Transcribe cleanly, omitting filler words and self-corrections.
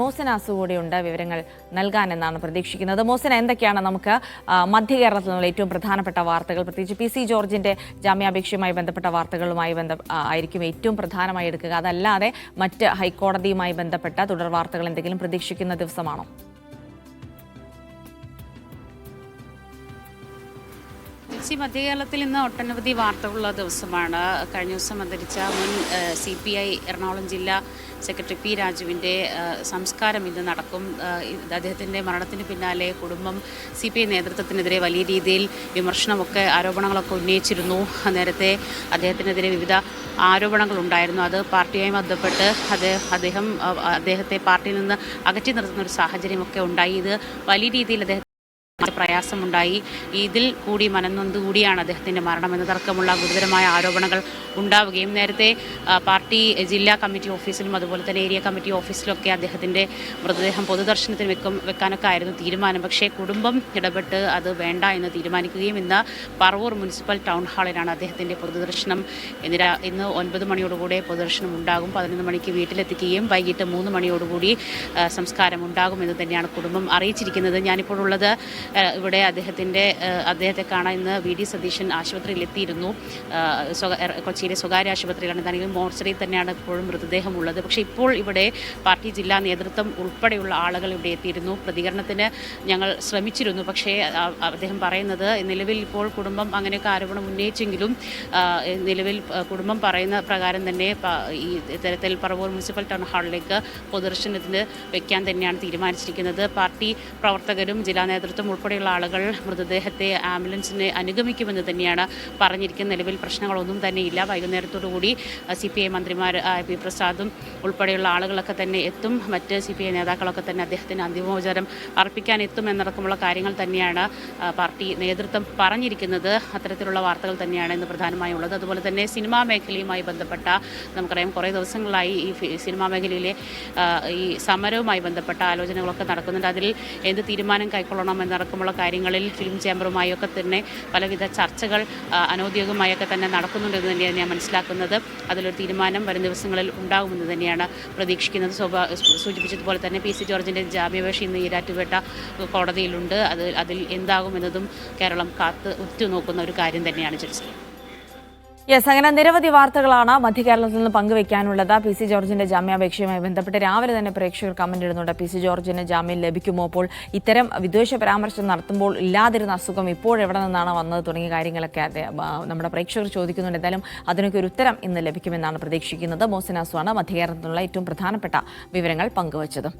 മോഹസിന കൂടിയുണ്ട് വിവരങ്ങൾ നൽകാനെന്നാണ് പ്രതീക്ഷിക്കുന്നത്. മോഹസിന, എന്തൊക്കെയാണ് നമുക്ക് മധ്യകേരളത്തിൽ നിന്നുള്ള ഏറ്റവും പ്രധാനപ്പെട്ട വാർത്തകൾ, പ്രത്യേകിച്ച് പി.സി. ജോർജിന്റെ ജാമ്യാപേക്ഷയുമായി ബന്ധപ്പെട്ട വാർത്തകളുമായി ആയിരിക്കും ഏറ്റവും പ്രധാനമായി എടുക്കുക? അതല്ലാതെ മറ്റ് ഹൈക്കോടതിയുമായി ബന്ധപ്പെട്ട തുടർ വാർത്തകൾ എന്തെങ്കിലും പ്രതീക്ഷിക്കുന്ന ദിവസമാണോ? മധ്യകേരളത്തിൽ ഇന്ന് ഒട്ടനവധി വാർത്തകളുള്ള ദിവസമാണ്. കഴിഞ്ഞ ദിവസം അന്തരിച്ച മുൻ CPI എറണാകുളം ജില്ലാ സെക്രട്ടറി പി. രാജുവിൻ്റെ സംസ്കാരം ഇന്ന് നടക്കും. അദ്ദേഹത്തിൻ്റെ മരണത്തിന് പിന്നാലെ കുടുംബം CPI നേതൃത്വത്തിനെതിരെ വലിയ രീതിയിൽ വിമർശനമൊക്കെ ആരോപണങ്ങളൊക്കെ ഉന്നയിച്ചിരുന്നു. നേരത്തെ അദ്ദേഹത്തിനെതിരെ വിവിധ ആരോപണങ്ങളുണ്ടായിരുന്നു. അത് പാർട്ടിയുമായി ബന്ധപ്പെട്ട് അദ്ദേഹത്തെ പാർട്ടിയിൽ നിന്ന് അകറ്റി നിർത്തുന്ന ഒരു സാഹചര്യമൊക്കെ ഉണ്ടായി. ഇത് വലിയ രീതിയിൽ പ്രയാസമുണ്ടായി. ഇതിൽ കൂടി മനംനൊന്തുകൂടിയാണ് അദ്ദേഹത്തിൻ്റെ മരണം എന്നതടക്കമുള്ള ഗുരുതരമായ ആരോപണങ്ങൾ ഉണ്ടാവുകയും നേരത്തെ പാർട്ടി ജില്ലാ കമ്മിറ്റി ഓഫീസിലും അതുപോലെ തന്നെ ഏരിയ കമ്മിറ്റി ഓഫീസിലൊക്കെ അദ്ദേഹത്തിൻ്റെ മൃതദേഹം പൊതുദർശനത്തിന് വെക്കാനൊക്കെ ആയിരുന്നു തീരുമാനം. പക്ഷേ കുടുംബം ഇടപെട്ട് അത് വേണ്ട എന്ന് തീരുമാനിക്കുകയും ഇന്ന് പറവൂർ മുനിസിപ്പൽ ടൗൺ ഹാളിലാണ് അദ്ദേഹത്തിൻ്റെ പൊതുദർശനം. ഇന്ന് 9 മണിയോടുകൂടി പൊതുദർശനം ഉണ്ടാകും. 11 മണിക്ക് വീട്ടിലെത്തിക്കുകയും വൈകിട്ട് 3 മണിയോടുകൂടി സംസ്കാരം ഉണ്ടാകുമെന്ന് തന്നെയാണ് കുടുംബം അറിയിച്ചിരിക്കുന്നത്. ഞാനിപ്പോൾ ഉള്ളത് ഇവിടെ അദ്ദേഹത്തെ കാണാൻ ഇന്ന് VD സതീശൻ ആശുപത്രിയിലെത്തിയിരുന്നു. കൊച്ചിയിലെ സ്വകാര്യ ആശുപത്രിയിലാണ്. തനിക്ക് മോർച്ചറിയിൽ തന്നെയാണ് ഇപ്പോഴും മൃതദേഹം ഉള്ളത്. പക്ഷേ ഇപ്പോൾ ഇവിടെ പാർട്ടി ജില്ലാ നേതൃത്വം ഉൾപ്പെടെയുള്ള ആളുകൾ ഇവിടെ എത്തിയിരുന്നു. പ്രതികരണത്തിന് ഞങ്ങൾ ശ്രമിച്ചിരുന്നു. പക്ഷേ അദ്ദേഹം പറയുന്നത് നിലവിൽ ഇപ്പോൾ കുടുംബം അങ്ങനെയൊക്കെ ആരോപണം ഉന്നയിച്ചെങ്കിലും നിലവിൽ കുടുംബം പറയുന്ന പ്രകാരം തന്നെ ഈ തരത്തിൽ പറവൂർ മുനിസിപ്പൽ ടൗൺ ഹാളിലേക്ക് പൊതുദർശനത്തിന് വെക്കാൻ തന്നെയാണ് തീരുമാനിച്ചിരിക്കുന്നത്. പാർട്ടി പ്രവർത്തകരും ജില്ലാ നേതൃത്വം ഉൾപ്പെടെയുള്ള ആളുകൾ മൃതദേഹത്തെ ആംബുലൻസിനെ അനുഗമിക്കുമെന്ന് തന്നെയാണ് പറഞ്ഞിരിക്കുന്നത്. നിലവിൽ പ്രശ്നങ്ങളൊന്നും തന്നെയില്ല. വൈകുന്നേരത്തോടുകൂടി CPI മന്ത്രിമാർ പി. പ്രസാദും ഉൾപ്പെടെയുള്ള ആളുകളൊക്കെ തന്നെ എത്തും. മറ്റ് CPI നേതാക്കളൊക്കെ തന്നെ അദ്ദേഹത്തിന് അന്തിമോപചാരം അർപ്പിക്കാൻ എത്തുമെന്നടക്കമുള്ള കാര്യങ്ങൾ തന്നെയാണ് പാർട്ടി നേതൃത്വം പറഞ്ഞിരിക്കുന്നത്. അത്തരത്തിലുള്ള വാർത്തകൾ തന്നെയാണ് ഇന്ന് പ്രധാനമായും ഉള്ളത്. അതുപോലെ തന്നെ സിനിമാ മേഖലയുമായി ബന്ധപ്പെട്ട നമുക്കറിയാം കുറേ ദിവസങ്ങളായി ഈ സിനിമാ മേഖലയിലെ ഈ സമരവുമായി ബന്ധപ്പെട്ട ആലോചനകളൊക്കെ നടക്കുന്നുണ്ട്. അതിൽ എന്ത് തീരുമാനം കൈക്കൊള്ളണം എന്നടക്കമുള്ള കാര്യങ്ങളിൽ ഫിലിം ചേംബറുമായൊക്കെ തന്നെ പലവിധ ചർച്ചകൾ അനൗദ്യോഗികമായൊക്കെ തന്നെ നടക്കുന്നുണ്ടെന്ന് തന്നെയാണ് ഞാൻ മനസ്സിലാക്കുന്നത്. അതിലൊരു തീരുമാനം വരും ദിവസങ്ങളിൽ ഉണ്ടാകുമെന്ന് തന്നെയാണ് പ്രതീക്ഷിക്കുന്നത്. സൂചിപ്പിച്ചതുപോലെ തന്നെ പി.സി. ജോർജിൻ്റെ ജാമ്യാപേക്ഷ ഇന്ന് ഈരാറ്റുപേട്ട കോടതിയിലുണ്ട്. അതിൽ എന്താകുമെന്നതും കേരളം ഉറ്റുനോക്കുന്ന ഒരു കാര്യം തന്നെയാണ് ജഡ്ജി. അങ്ങനെ നിരവധി വാർത്തകളാണ് മധ്യകേരളത്തിൽ നിന്ന് പങ്കുവയ്ക്കാനുള്ളത്. പി.സി. ജോർജിന്റെ ജാമ്യാപേക്ഷയുമായി ബന്ധപ്പെട്ട് രാവിലെ തന്നെ പ്രേക്ഷകർ കമന്റ് ഇടുന്നുണ്ട്. പി.സി. ജോർജിന് ജാമ്യം ലഭിക്കുമോ? അപ്പോൾ ഇത്തരം വിദ്വേഷ പരാമർശം നടത്തുമ്പോൾ ഇല്ലാതിരുന്ന അസുഖം ഇപ്പോഴെവിടെ നിന്നാണ് വന്നത് തുടങ്ങിയ കാര്യങ്ങളൊക്കെ നമ്മുടെ പ്രേക്ഷകർ ചോദിക്കുന്നുണ്ട്. എന്തായാലും അതിനൊക്കെ ഒരു ഉത്തരം ഇന്ന് ലഭിക്കുമെന്നാണ് പ്രതീക്ഷിക്കുന്നത്. മോഹസിന മധ്യകേരളത്തിലുള്ള ഏറ്റവും പ്രധാനപ്പെട്ട വിവരങ്ങൾ പങ്കുവച്ചത്.